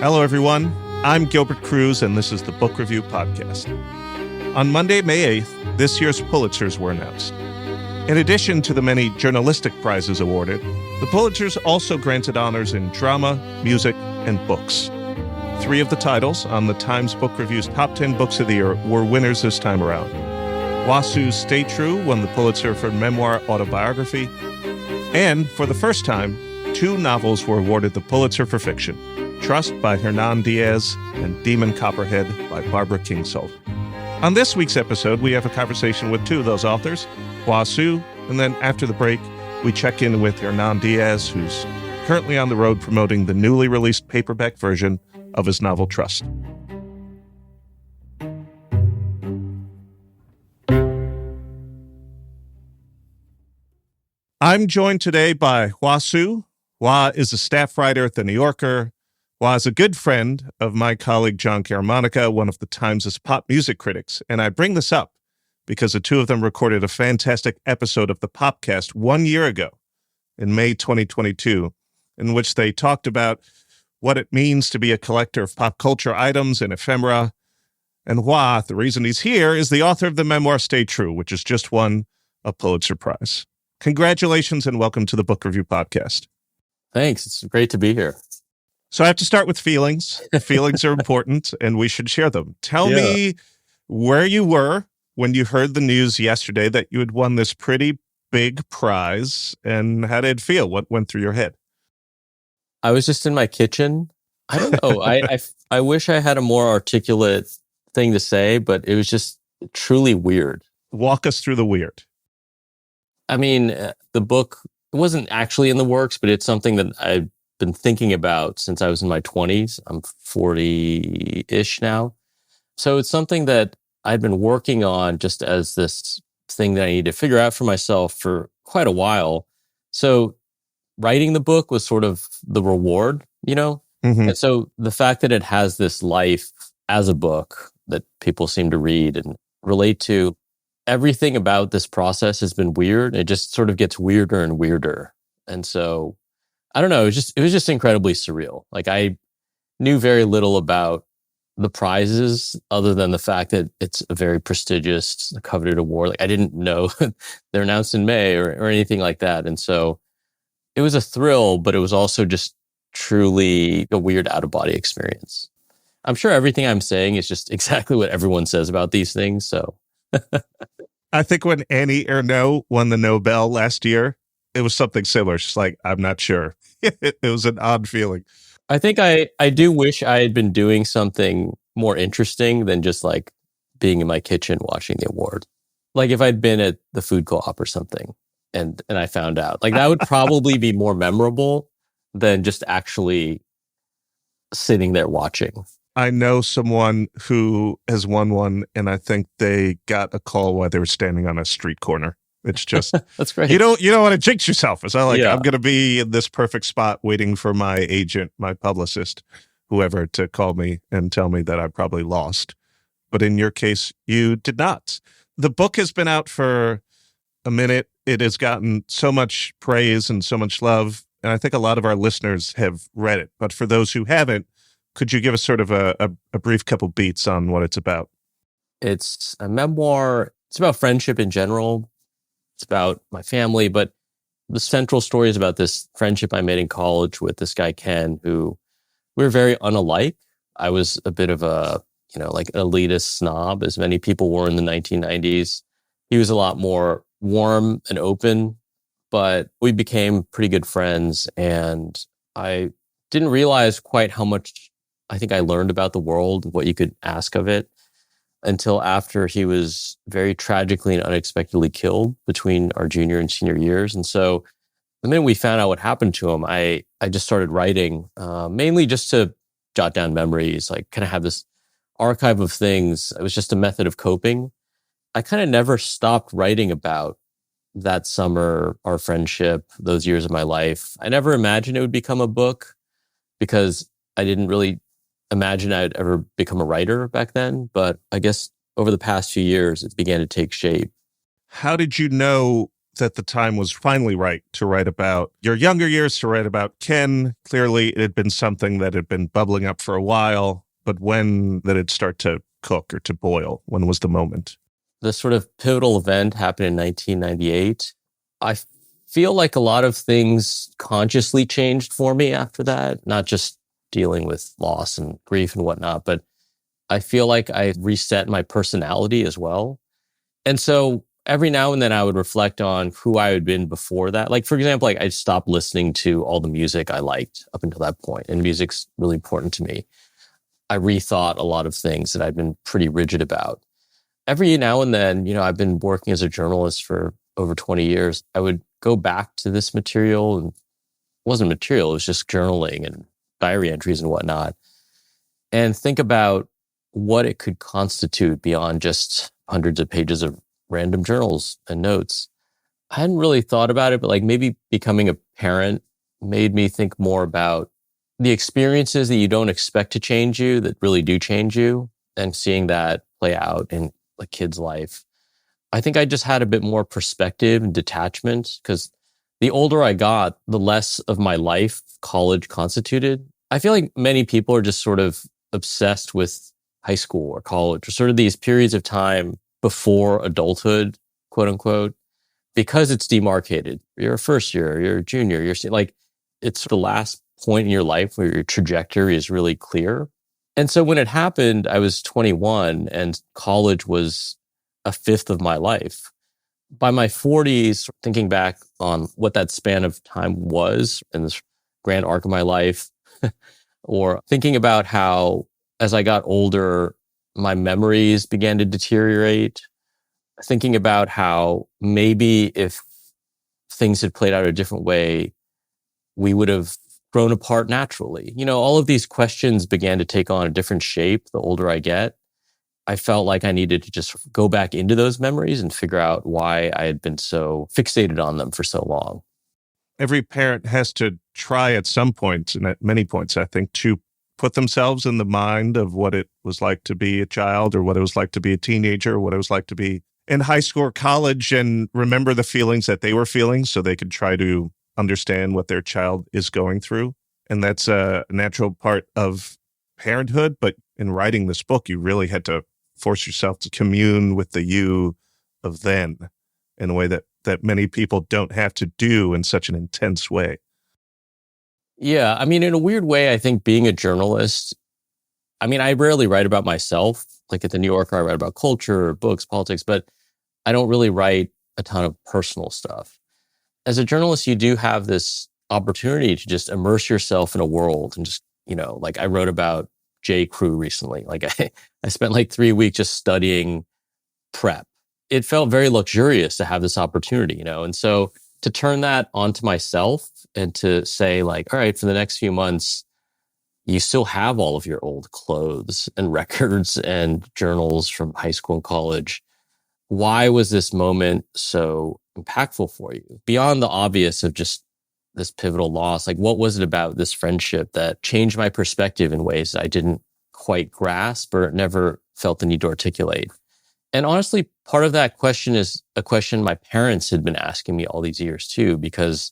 Hello, everyone. I'm Gilbert Cruz, and this is the Book Review Podcast. On Monday, May 8th, this year's Pulitzers were announced. In addition to the many journalistic prizes awarded, the Pulitzers also granted honors in drama, music, and books. 3 of the titles on the Times Book Review's Top 10 Books of the Year were winners this time around. Hua Hsu's Stay True won the Pulitzer for memoir autobiography, and for the first time, 2 novels were awarded the Pulitzer for fiction, Trust by Hernan Diaz and Demon Copperhead by Barbara Kingsolver. On this week's episode, we have a conversation with 2 of those authors, Hua Hsu, and then after the break, we check in with Hernan Diaz, who's currently on the road promoting the newly released paperback version of his novel Trust. I'm joined today by Hua Hsu. Hua is a staff writer at The New Yorker. Hua is a good friend of my colleague John Caramanica, one of the Times' pop music critics. And I bring this up because the 2 of them recorded a fantastic episode of the Popcast 1 year ago in May 2022, in which they talked about what it means to be a collector of pop culture items and ephemera. And Hua, the reason he's here, is the author of the memoir Stay True, which has just won a Pulitzer Prize. Congratulations and welcome to the Book Review Podcast. Thanks. It's great to be here. So I have to start with feelings. Feelings are important and we should share them. Tell me where you were when you heard the news yesterday that you had won this pretty big prize, and how did it feel? What went through your head? I was just in my kitchen. I don't know. I wish I had a more articulate thing to say, but it was just truly weird. Walk us through the weird. I mean, the book wasn't actually in the works, but it's something that I've been thinking about since I was in my 20s. I'm 40-ish now. So it's something that I'd been working on just as this thing that I need to figure out for myself for quite a while. So writing the book was sort of the reward, you know? Mm-hmm. And so the fact that it has this life as a book that people seem to read and relate to, everything about this process has been weird. It just sort of gets weirder and weirder. And so, I don't know, it was just incredibly surreal. Like, I knew very little about the prizes other than the fact that it's a very prestigious, coveted award. Like, I didn't know they're announced in May or anything like that. And so it was a thrill, but it was also just truly a weird out-of-body experience. I'm sure everything I'm saying is just exactly what everyone says about these things, so... I think when Annie Ernaux won the Nobel last year, it was something similar. She's like, I'm not sure. It was an odd feeling. I think I do wish I had been doing something more interesting than just like being in my kitchen watching the award. Like if I'd been at the food co-op or something and I found out, like that would probably be more memorable than just actually sitting there watching. I know someone who has won one, and I think they got a call while they were standing on a street corner. It's just that's great. You don't want to jinx yourself. It's not like I'm going to be in this perfect spot waiting for my agent, my publicist, whoever to call me and tell me that I probably lost. But in your case, you did not. The book has been out for a minute. It has gotten so much praise and so much love, and I think a lot of our listeners have read it. But for those who haven't, could you give us sort of a brief couple beats on what it's about? It's a memoir. It's about friendship in general. It's about my family, but the central story is about this friendship I made in college with this guy, Ken, who we were very unalike. I was a bit of a, like an elitist snob, as many people were in the 1990s. He was a lot more warm and open, but we became pretty good friends. And I didn't realize quite how much I think I learned about the world, what you could ask of it, until after he was very tragically and unexpectedly killed between our junior and senior years. And so the minute we found out what happened to him, I just started writing, mainly just to jot down memories, like kind of have this archive of things. It was just a method of coping. I kind of never stopped writing about that summer, our friendship, those years of my life. I never imagined it would become a book because I didn't really imagine I'd ever become a writer back then. But I guess over the past few years, it began to take shape. How did you know that the time was finally right to write about your younger years, to write about Ken? Clearly, it had been something that had been bubbling up for a while, but when did it start to cook or to boil? When was the moment? The sort of pivotal event happened in 1998. I feel like a lot of things consciously changed for me after that, not just dealing with loss and grief and whatnot, but I feel like I reset my personality as well. And so every now and then I would reflect on who I had been before that. Like, for example, I stopped listening to all the music I liked up until that point, and music's really important to me. I rethought a lot of things that I'd been pretty rigid about. Every now and then, I've been working as a journalist for over 20 years. I would go back to this material, and it wasn't material, it was just journaling and diary entries and whatnot, and think about what it could constitute beyond just hundreds of pages of random journals and notes. I hadn't really thought about it, but like maybe becoming a parent made me think more about the experiences that you don't expect to change you that really do change you, and seeing that play out in a kid's life. I think I just had a bit more perspective and detachment, because the older I got, the less of my life college constituted. I feel like many people are just sort of obsessed with high school or college, or sort of these periods of time before adulthood, quote unquote, because it's demarcated. You're a first year, you're a junior, like, it's the last point in your life where your trajectory is really clear. And so when it happened, I was 21 and college was a fifth of my life. By my 40s, thinking back on what that span of time was in this grand arc of my life, or thinking about how as I got older, my memories began to deteriorate, thinking about how maybe if things had played out a different way, we would have grown apart naturally. All of these questions began to take on a different shape the older I get. I felt like I needed to just go back into those memories and figure out why I had been so fixated on them for so long. Every parent has to try at some point, and at many points, I think, to put themselves in the mind of what it was like to be a child, or what it was like to be a teenager, or what it was like to be in high school or college, and remember the feelings that they were feeling so they could try to understand what their child is going through. And that's a natural part of parenthood. But in writing this book, you really had to force yourself to commune with the you of then in a way that many people don't have to do in such an intense way. Yeah. In a weird way, I think being a journalist, I rarely write about myself. Like at the New Yorker, I write about culture, books, politics, but I don't really write a ton of personal stuff. As a journalist, you do have this opportunity to just immerse yourself in a world and just, like I wrote about J. Crew recently. Like I spent like 3 weeks just studying prep. It felt very luxurious to have this opportunity, and so to turn that onto myself and to say like, all right, for the next few months, you still have all of your old clothes and records and journals from high school and college. Why was this moment so impactful for you? Beyond the obvious of just this pivotal loss, like what was it about this friendship that changed my perspective in ways that I didn't quite grasp or never felt the need to articulate? And honestly, part of that question is a question my parents had been asking me all these years too, because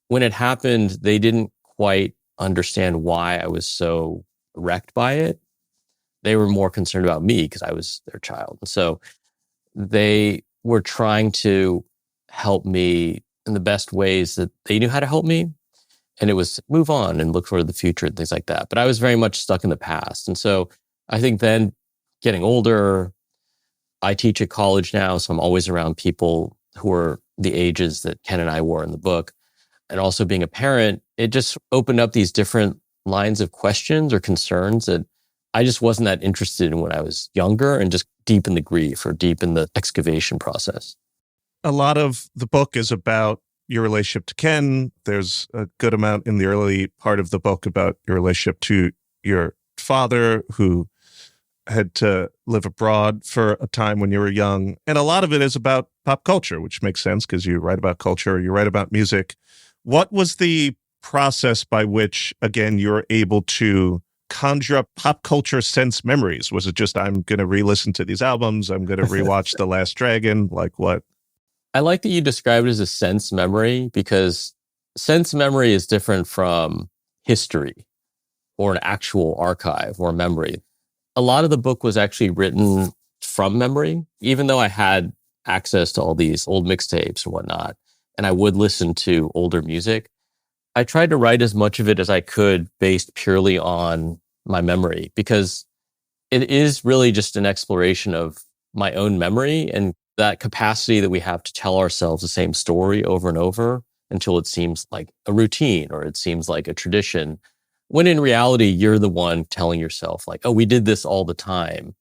when it happened, they didn't quite understand why I was so wrecked by it. They were more concerned about me because I was their child. And so they were trying to help me in the best ways that they knew how to help me. And it was move on and look for the future and things like that. But I was very much stuck in the past. And so I think then getting older, I teach at college now, so I'm always around people who are the ages that Ken and I were in the book. And also being a parent, it just opened up these different lines of questions or concerns that I just wasn't that interested in when I was younger, and just deep in the grief or deep in the excavation process. A lot of the book is about your relationship to Ken. There's a good amount in the early part of the book about your relationship to your father, who had to live abroad for a time when you were young. And a lot of it is about pop culture, which makes sense because you write about culture, you write about music. What was the process by which, again, you're able to conjure up pop culture sense memories? Was it just, I'm going to re-listen to these albums, I'm going to rewatch The Last Dragon? Like what? I like that you describe it as a sense memory because sense memory is different from history or an actual archive or memory. A lot of the book was actually written from memory, even though I had access to all these old mixtapes and whatnot, and I would listen to older music. I tried to write as much of it as I could based purely on my memory because it is really just an exploration of my own memory and that capacity that we have to tell ourselves the same story over and over until it seems like a routine or it seems like a tradition. When in reality, you're the one telling yourself like, oh, we did this all the time.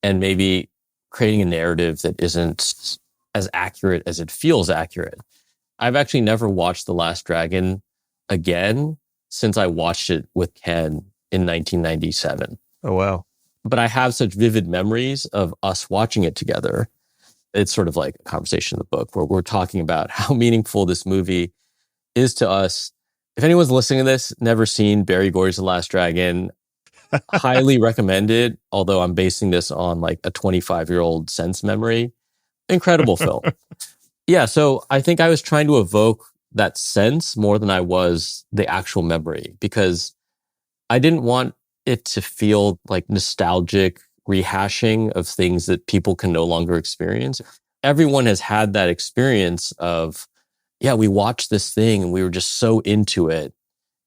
And maybe creating a narrative that isn't as accurate as it feels accurate. I've actually never watched The Last Dragon again since I watched it with Ken in 1997. Oh, wow. But I have such vivid memories of us watching it together. It's sort of like a conversation in the book where we're talking about how meaningful this movie is to us. If anyone's listening to this, never seen Barry Gordy's The Last Dragon, highly recommend it. Although I'm basing this on like a 25-year-old sense memory. Incredible film. Yeah. So I think I was trying to evoke that sense more than I was the actual memory because I didn't want it to feel like nostalgic rehashing of things that people can no longer experience. Everyone has had that experience of, yeah, we watched this thing and we were just so into it.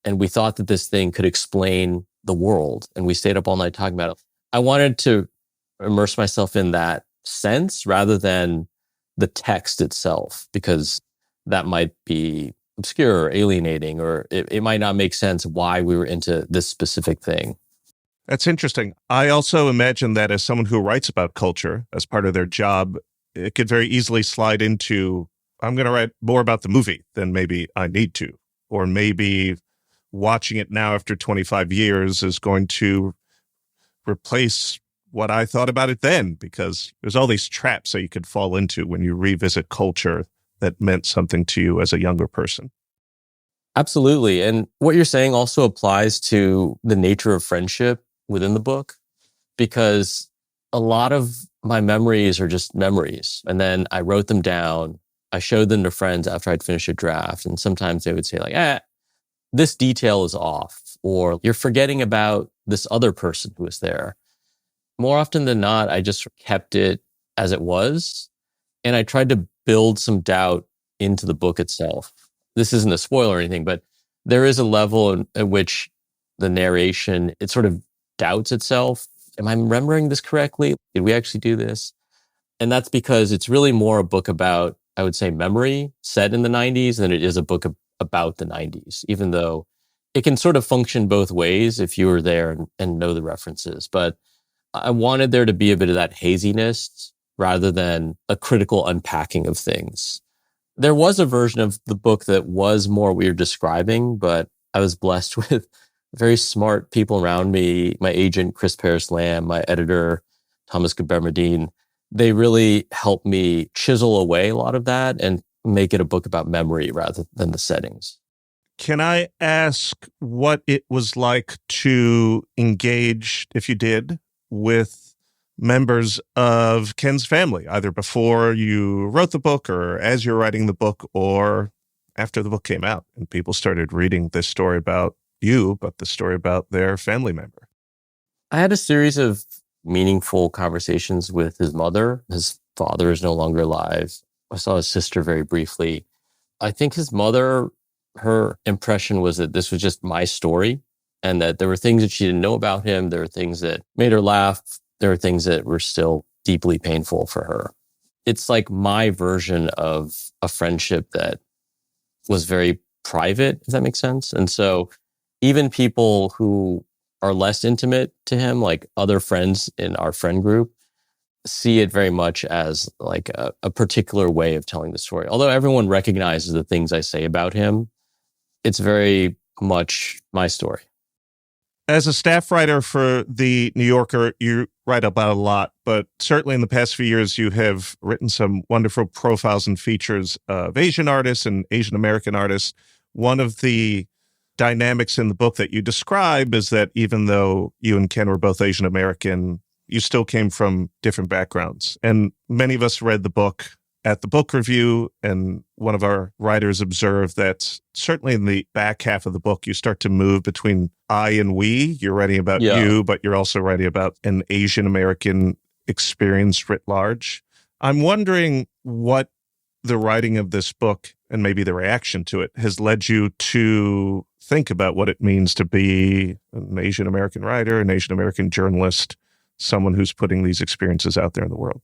And we thought that this thing could explain the world. And we stayed up all night talking about it. I wanted to immerse myself in that sense rather than the text itself, because that might be obscure or alienating, or it might not make sense why we were into this specific thing. That's interesting. I also imagine that as someone who writes about culture as part of their job, it could very easily slide into, I'm going to write more about the movie than maybe I need to, or maybe watching it now after 25 years is going to replace what I thought about it then, because there's all these traps that you could fall into when you revisit culture that meant something to you as a younger person. Absolutely. And what you're saying also applies to the nature of friendship within the book, because a lot of my memories are just memories. And then I wrote them down. I showed them to friends after I'd finished a draft. And sometimes they would say like, this detail is off, or you're forgetting about this other person who was there. More often than not, I just kept it as it was. And I tried to build some doubt into the book itself. This isn't a spoiler or anything, but there is a level at which the narration, it sort of doubts itself. Am I remembering this correctly? Did we actually do this? And that's because it's really more a book about, I would say, memory set in the 90s than it is a book about the 90s, even though it can sort of function both ways if you were there and know the references. But I wanted there to be a bit of that haziness rather than a critical unpacking of things. There was a version of the book that was more what you're describing, but I was blessed with very smart people around me. My agent, Chris Paris Lamb, my editor, Thomas Gebermerdine. They really helped me chisel away a lot of that and make it a book about memory rather than the settings. Can I ask what it was like to engage, if you did, with members of Ken's family, either before you wrote the book or as you're writing the book or after the book came out and people started reading this story about you, but the story about their family member? I had a series of meaningful conversations with his mother. His father is no longer alive. I saw his sister very briefly. I think his mother, her impression was that this was just my story and that there were things that she didn't know about him. There were things that made her laugh. There were things that were still deeply painful for her. It's like my version of a friendship that was very private, if that makes sense. And so even people who are less intimate to him, like other friends in our friend group, see it very much as like a particular way of telling the story. Although everyone recognizes the things I say about him, it's very much my story. As a staff writer for The New Yorker, you write about a lot, but certainly in the past few years, you have written some wonderful profiles and features of Asian artists and Asian American artists. One of the dynamics in the book that you describe is that even though you and Ken were both Asian American, you still came from different backgrounds. And many of us read the book at the book review, and one of our writers observed that certainly in the back half of the book, you start to move between I and we. You're writing about you, but you're also writing about an Asian American experience writ large. I'm wondering what the writing of this book and maybe the reaction to it has led you to think about what it means to be an Asian American writer, an Asian American journalist, someone who's putting these experiences out there in the world.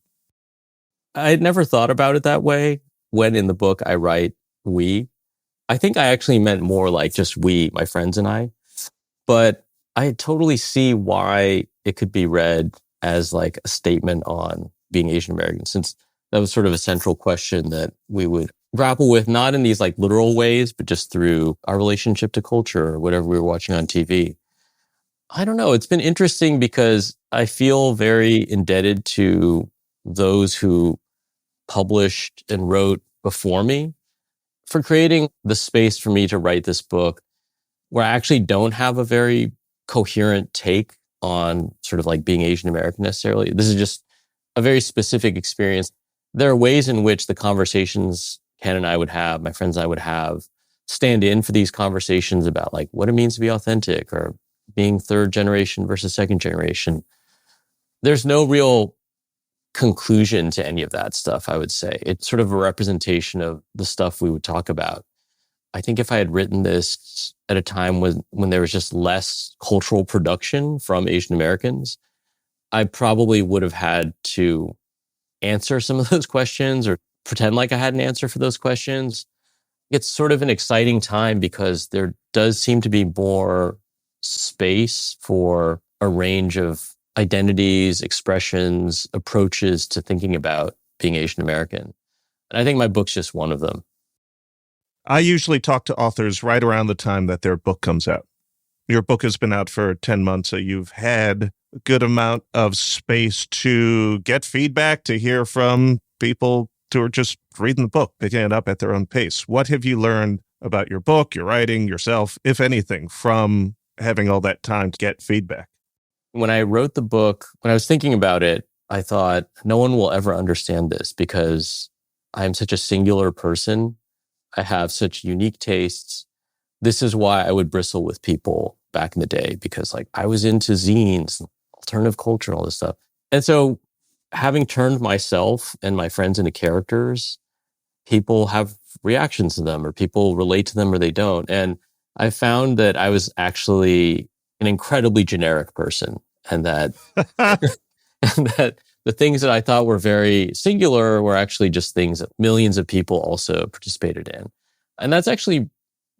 I had never thought about it that way. When in the book I write we, I think I actually meant more like just we, my friends and I. But I totally see why it could be read as like a statement on being Asian American, since that was sort of a central question that we would grapple with, not in these like literal ways, but just through our relationship to culture or whatever we were watching on TV. I don't know. It's been interesting because I feel very indebted to those who published and wrote before me for creating the space for me to write this book where I actually don't have a very coherent take on sort of like being Asian American necessarily. This is just a very specific experience. There are ways in which the conversations Ken and I would have, my friends and I would have, stand in for these conversations about like what it means to be authentic or being third generation versus second generation. There's no real conclusion to any of that stuff, I would say. It's sort of a representation of the stuff we would talk about. I think if I had written this at a time when there was just less cultural production from Asian Americans, I probably would have had to answer some of those questions or pretend like I had an answer for those questions. It's sort of an exciting time because there does seem to be more space for a range of identities, expressions, approaches to thinking about being Asian American. And I think my book's just one of them. I usually talk to authors right around the time that their book comes out. Your book has been out for 10 months, so you've had a good amount of space to get feedback, to hear from people who are just reading the book, picking it up at their own pace. What have you learned about your book, your writing, yourself, if anything, from having all that time to get feedback? When I wrote the book, when I was thinking about it, I thought no one will ever understand this because I'm such a singular person. I have such unique tastes. This is why I would bristle with people back in the day, because like I was into zines, alternative culture, and all this stuff. And so having turned myself and my friends into characters, people have reactions to them or people relate to them or they don't. And I found that I was actually an incredibly generic person, and that and that the things that I thought were very singular were actually just things that millions of people also participated in. And that's actually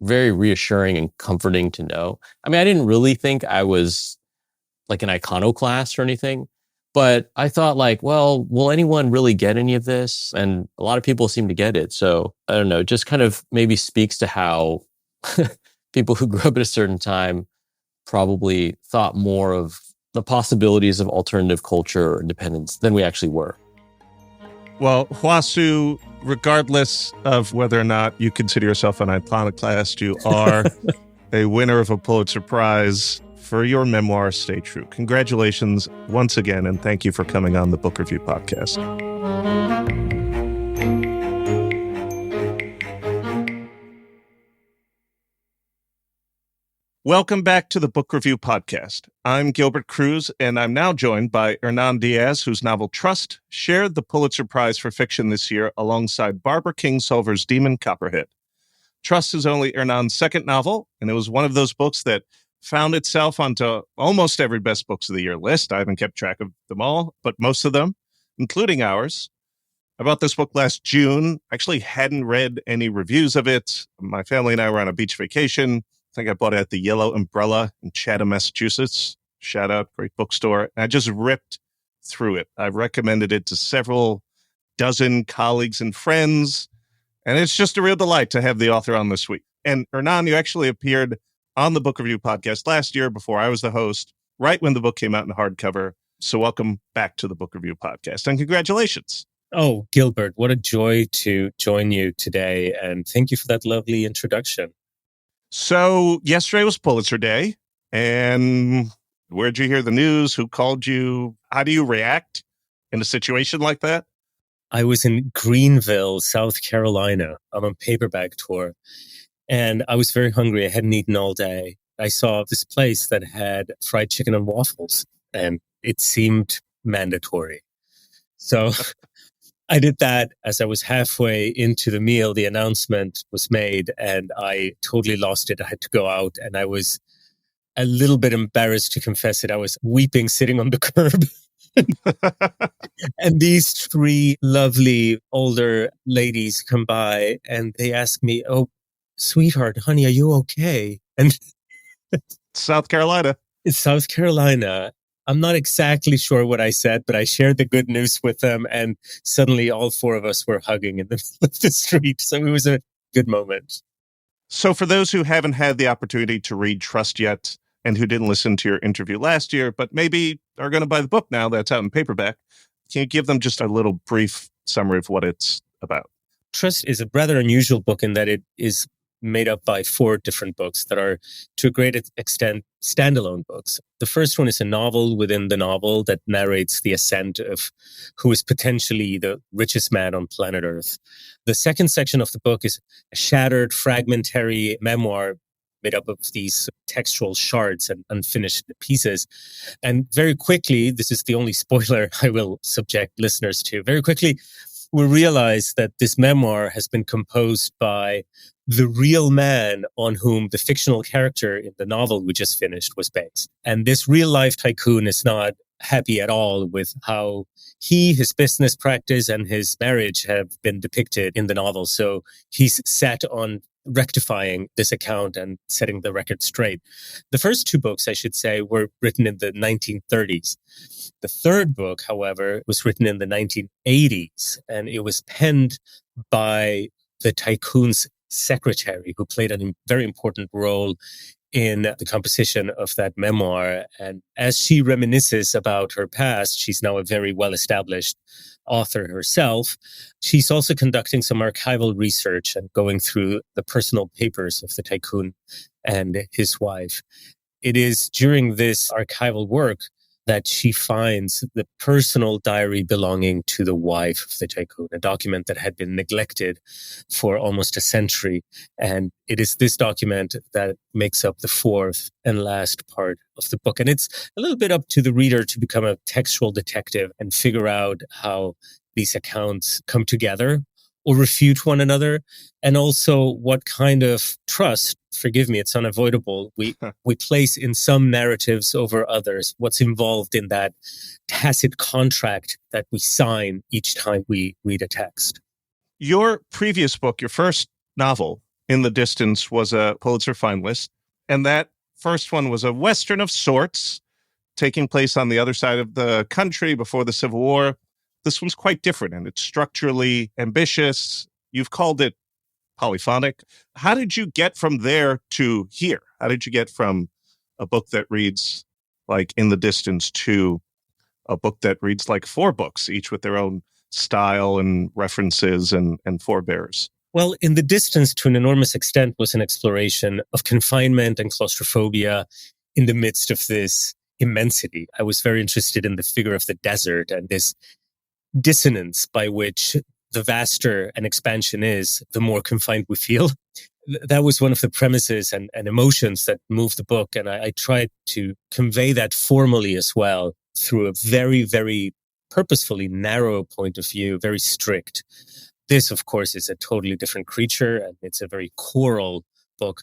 very reassuring and comforting to know. I mean, I didn't really think I was like an iconoclast or anything, but I thought like, well, will anyone really get any of this? And a lot of people seem to get it. So I don't know, it just kind of maybe speaks to how people who grew up at a certain time probably thought more of the possibilities of alternative culture or independence than we actually were. Well, Hua Hsu, regardless of whether or not you consider yourself an iconoclast, you are a winner of a Pulitzer Prize for your memoir, Stay True. Congratulations once again, and thank you for coming on the Book Review Podcast. Welcome back to the Book Review Podcast. I'm Gilbert Cruz, and I'm now joined by Hernan Diaz, whose novel Trust shared the Pulitzer Prize for Fiction this year alongside Barbara Kingsolver's Demon Copperhead. Trust is only Hernan's second novel, and it was one of those books that found itself onto almost every Best Books of the Year list. I haven't kept track of them all, but most of them, including ours. I bought this book last June. Actually hadn't read any reviews of it. My family and I were on a beach vacation. I think I bought it at the Yellow Umbrella in Chatham, Massachusetts. Shout out, great bookstore. And I just ripped through it. I've recommended it to several dozen colleagues and friends. And it's just a real delight to have the author on this week. And Hernan, you actually appeared on the Book Review Podcast last year before I was the host, right when the book came out in hardcover. So welcome back to the Book Review Podcast and congratulations. Oh, Gilbert, what a joy to join you today. And thank you for that lovely introduction. So yesterday was Pulitzer Day, and where'd you hear the news? Who called you? How do you react in a situation like that? I was in Greenville, South Carolina, on a paperback tour. And I was very hungry. I hadn't eaten all day. I saw this place that had fried chicken and waffles, and it seemed mandatory. So I did that. As I was halfway into the meal, the announcement was made, and I totally lost it. I had to go out, and I was a little bit embarrassed to confess it. I was weeping sitting on the curb. And these three lovely older ladies come by and they ask me, "Oh, sweetheart, honey, are you okay?" And South Carolina. it's South Carolina. I'm not exactly sure what I said, but I shared the good news with them. And suddenly all four of us were hugging in the middle of the street. So it was a good moment. So for those who haven't had the opportunity to read Trust yet and who didn't listen to your interview last year, but maybe are going to buy the book now that's out in paperback, can you give them just a little brief summary of what it's about? Trust is a rather unusual book in that it is made up by four different books that are, to a great extent, standalone books. The first one is a novel within the novel that narrates the ascent of who is potentially the richest man on planet Earth. The second section of the book is a shattered, fragmentary memoir made up of these textual shards and unfinished pieces. And very quickly, this is the only spoiler I will subject listeners to, very quickly, we realize that this memoir has been composed by the real man on whom the fictional character in the novel we just finished was based. And this real life tycoon is not happy at all with how he, his business practice, and his marriage have been depicted in the novel. So he's set on rectifying this account and setting the record straight. The first two books, I should say, were written in the 1930s. The third book, however, was written in the 1980s, and it was penned by the tycoon's secretary, who played a very important role in the composition of that memoir. And as she reminisces about her past, she's now a very well-established author herself. She's also conducting some archival research and going through the personal papers of the tycoon and his wife. It is during this archival work that she finds the personal diary belonging to the wife of the tycoon, a document that had been neglected for almost a century. And it is this document that makes up the fourth and last part of the book. And it's a little bit up to the reader to become a textual detective and figure out how these accounts come together or refute one another, and also what kind of trust, forgive me, it's unavoidable, we place in some narratives over others, what's involved in that tacit contract that we sign each time we read a text. Your previous book, your first novel, In the Distance, was a Pulitzer finalist, and that first one was a Western of sorts, taking place on the other side of the country before the Civil War. This one's quite different, and it's structurally ambitious. You've called it polyphonic. How did you get from there to here? How did you get from a book that reads like In the Distance to a book that reads like four books, each with their own style and references and forebears? Well, In the Distance, to an enormous extent, was an exploration of confinement and claustrophobia in the midst of this immensity. I was very interested in the figure of the desert and this dissonance by which the vaster an expansion is, the more confined we feel. That was one of the premises and emotions that moved the book. And I tried to convey that formally as well through a very, very purposefully narrow point of view, very strict. This, of course, is a totally different creature, and it's a very choral book.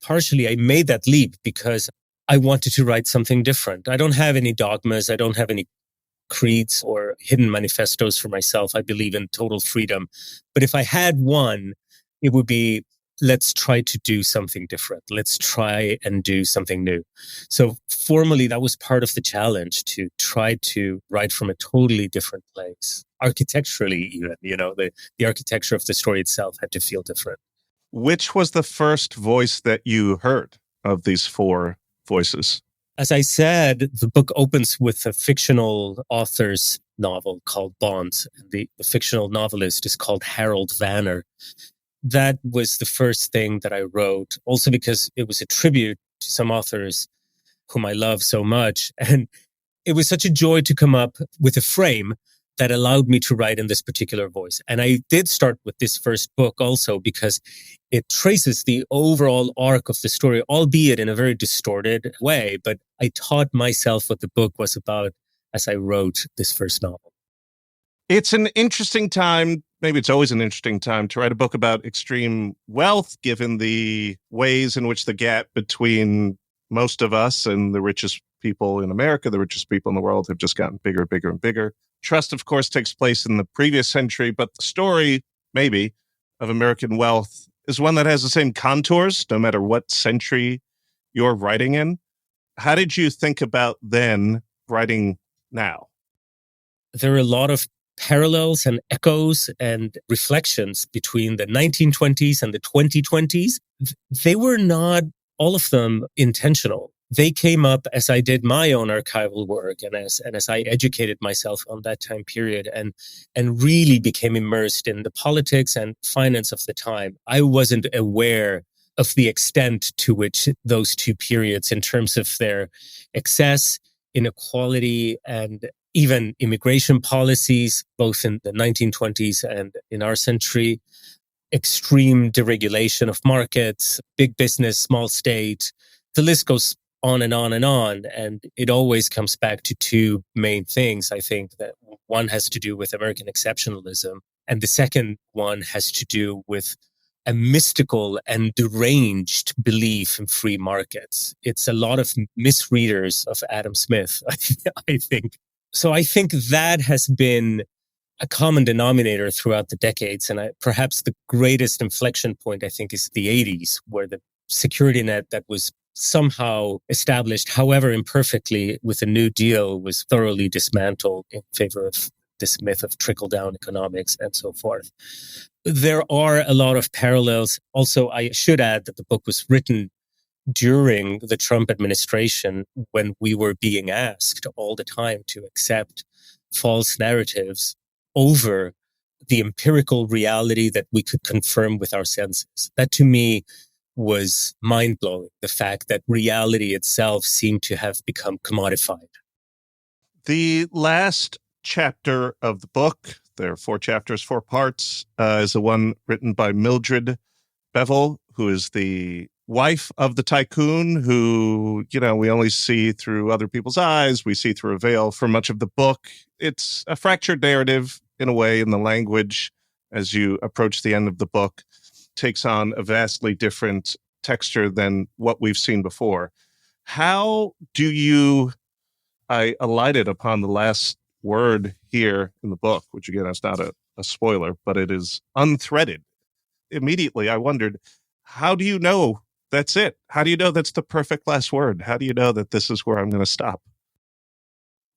Partially, I made that leap because I wanted to write something different. I don't have any dogmas. I don't have any creeds or hidden manifestos for myself. I believe in total freedom. But if I had one, it would be, let's try to do something different. Let's try and do something new. So formally, that was part of the challenge, to try to write from a totally different place. Architecturally, even, the architecture of the story itself had to feel different. Which was the first voice that you heard of these four voices? As I said, the book opens with a fictional author's novel called Bonds. The fictional novelist is called Harold Vanner. That was the first thing that I wrote, also because it was a tribute to some authors whom I love so much. And it was such a joy to come up with a frame that allowed me to write in this particular voice. And I did start with this first book also because it traces the overall arc of the story, albeit in a very distorted way. But I taught myself what the book was about as I wrote this first novel. It's an interesting time. Maybe it's always an interesting time to write a book about extreme wealth, given the ways in which the gap between most of us and the richest people in America, the richest people in the world, have just gotten bigger, bigger, and bigger. Trust, of course, takes place in the previous century, but the story, maybe, of American wealth is one that has the same contours, no matter what century you're writing in. How did you think about then writing now? There are a lot of parallels and echoes and reflections between the 1920s and the 2020s. They were not, all of them, intentional. They came up as I did my own archival work and as I educated myself on that time period and really became immersed in the politics and finance of the time. I wasn't aware of the extent to which those two periods, in terms of their excess, inequality, and even immigration policies, both in the 1920s and in our century, extreme deregulation of markets, big business, small state, the list goes on and on and on. And it always comes back to two main things. I think that one has to do with American exceptionalism. And the second one has to do with a mystical and deranged belief in free markets. It's a lot of misreaders of Adam Smith, I think. So I think that has been a common denominator throughout the decades. And perhaps the greatest inflection point, I think, is the 80s, where the security net that was somehow established, however imperfectly, with the New Deal was thoroughly dismantled in favor of this myth of trickle-down economics and so forth. There are a lot of parallels. Also, I should add that the book was written during the Trump administration, when we were being asked all the time to accept false narratives over the empirical reality that we could confirm with our senses. That, to me, was mind-blowing, the fact that reality itself seemed to have become commodified. The last chapter of the book, there are 4 chapters, 4 parts, is the one written by Mildred Bevel, who is the wife of the tycoon who, we only see through other people's eyes. We see through a veil for much of the book. It's a fractured narrative in a way, in the language as you approach the end of the book takes on a vastly different texture than what we've seen before. How do you, I alighted upon the last word here in the book, which again is not a spoiler, but it is unthreaded. Immediately I wondered, how do you know that's it? How do you know that's the perfect last word? How do you know that this is where I'm going to stop?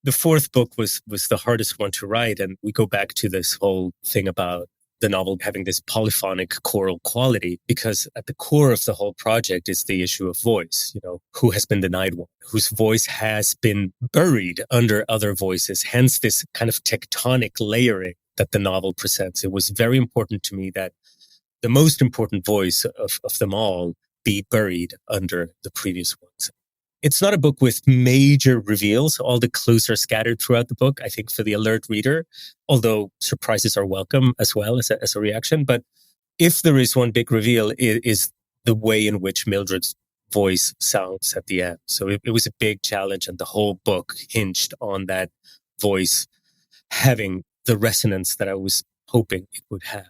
The 4th book was the hardest one to write. And we go back to this whole thing about the novel having this polyphonic choral quality, because at the core of the whole project is the issue of voice. Who has been denied one, whose voice has been buried under other voices, hence this kind of tectonic layering that the novel presents. It was very important to me that the most important voice of them all be buried under the previous ones. It's not a book with major reveals. All the clues are scattered throughout the book, I think, for the alert reader, although surprises are welcome as well as a reaction. But if there is one big reveal, it is the way in which Mildred's voice sounds at the end. So it was a big challenge, and the whole book hinged on that voice having the resonance that I was hoping it would have.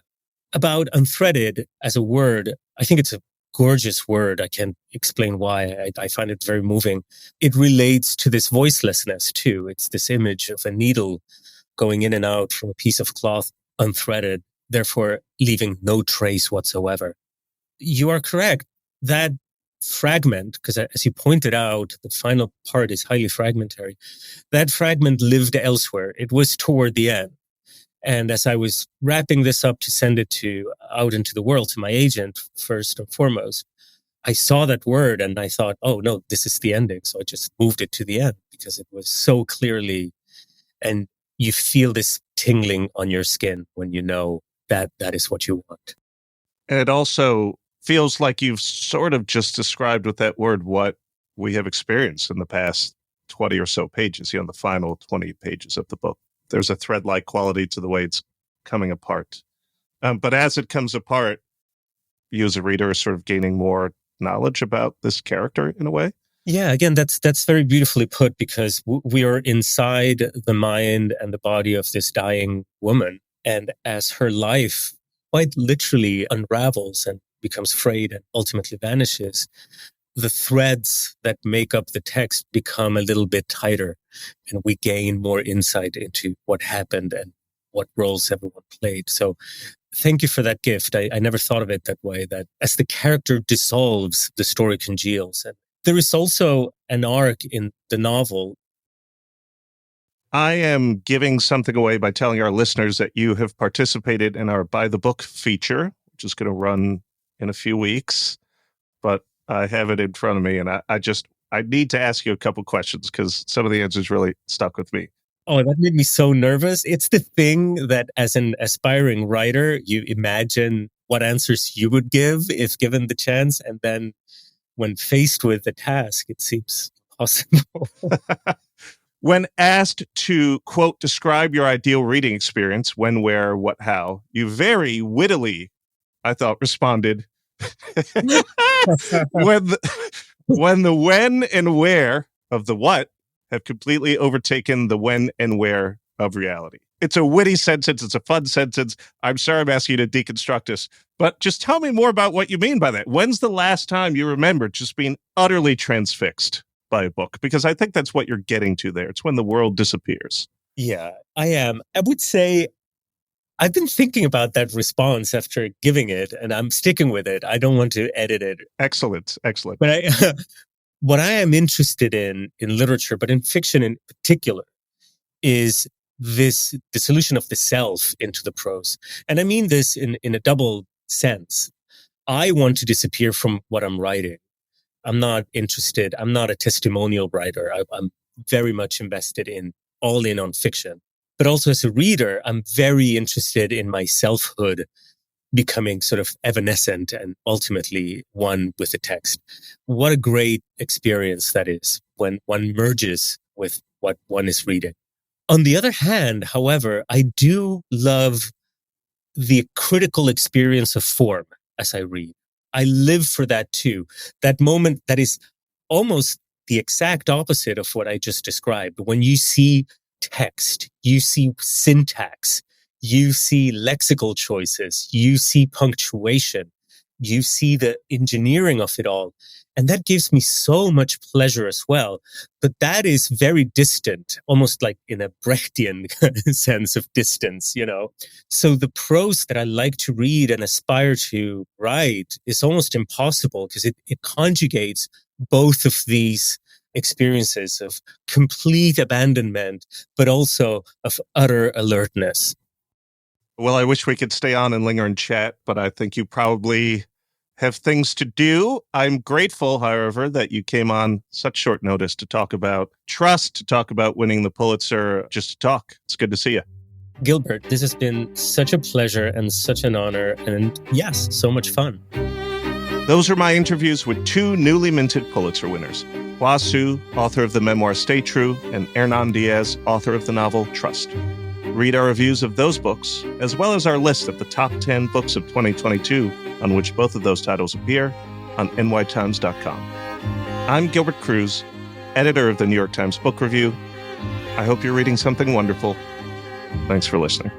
About unthreaded as a word, I think it's a gorgeous word. I can't explain why. I find it very moving. It relates to this voicelessness too. It's this image of a needle going in and out from a piece of cloth, unthreaded, therefore leaving no trace whatsoever. You are correct. That fragment, because as you pointed out, the final part is highly fragmentary. That fragment lived elsewhere. It was toward the end. And as I was wrapping this up to send it out into the world to my agent, first and foremost, I saw that word and I thought, oh no, this is the ending. So I just moved it to the end because it was so clearly, and you feel this tingling on your skin when you know that that is what you want. And it also feels like you've sort of just described with that word what we have experienced in the past 20 or so pages, the final 20 pages of the book. there's a thread-like quality to the way it's coming apart. But as it comes apart, you as a reader are sort of gaining more knowledge about this character in a way. Yeah, again, that's very beautifully put, because we are inside the mind and the body of this dying woman. And as her life quite literally unravels and becomes frayed and ultimately vanishes, the threads that make up the text become a little bit tighter, and we gain more insight into what happened and what roles everyone played. So thank you for that gift. I never thought of it that way, that as the character dissolves, the story congeals. And there is also an arc in the novel. I am giving something away by telling our listeners that you have participated in our By the Book feature, which is going to run in a few weeks. But I have it in front of me, and I need to ask you a couple questions because some of the answers really stuck with me. Oh, that made me so nervous. It's the thing that as an aspiring writer, you imagine what answers you would give if given the chance. And then when faced with the task, it seems impossible. When asked to, quote, describe your ideal reading experience, when, where, what, how, you very wittily, I thought, responded, when the when and where of the what have completely overtaken the when and where of reality. It's a witty sentence. It's a fun sentence. I'm sorry I'm asking you to deconstruct this, but just tell me more about what you mean by that. When's the last time you remember just being utterly transfixed by a book? Because I think that's what you're getting to there. It's when the world disappears. Yeah, I am. I would say I've been thinking about that response after giving it, and I'm sticking with it. I don't want to edit it. Excellent. But what I am interested in literature, but in fiction in particular, is this dissolution of the self into the prose. And I mean this in a double sense. I want to disappear from what I'm writing. I'm not interested. I'm not a testimonial writer. I'm very much invested all in on fiction. But also as a reader, I'm very interested in my selfhood becoming sort of evanescent and ultimately one with the text. What a great experience that is when one merges with what one is reading. On the other hand, however, I do love the critical experience of form as I read. I live for that too. That moment that is almost the exact opposite of what I just described. When you see text, you see syntax, you see lexical choices, you see punctuation, you see the engineering of it all. And that gives me so much pleasure as well. But that is very distant, almost like in a Brechtian sense of distance, you know. So the prose that I like to read and aspire to write is almost impossible because it conjugates both of these experiences of complete abandonment, but also of utter alertness. Well, I wish we could stay on and linger and chat, but I think you probably have things to do. I'm grateful, however, that you came on such short notice to talk about trust, to talk about winning the Pulitzer, just to talk. It's good to see you. Gilbert, this has been such a pleasure and such an honor, and yes, so much fun. Those are my interviews with two newly minted Pulitzer winners, Hua Hsu, author of the memoir Stay True, and Hernan Diaz, author of the novel Trust. Read our reviews of those books, as well as our list of the top 10 books of 2022, on which both of those titles appear, on nytimes.com. I'm Gilbert Cruz, editor of the New York Times Book Review. I hope you're reading something wonderful. Thanks for listening.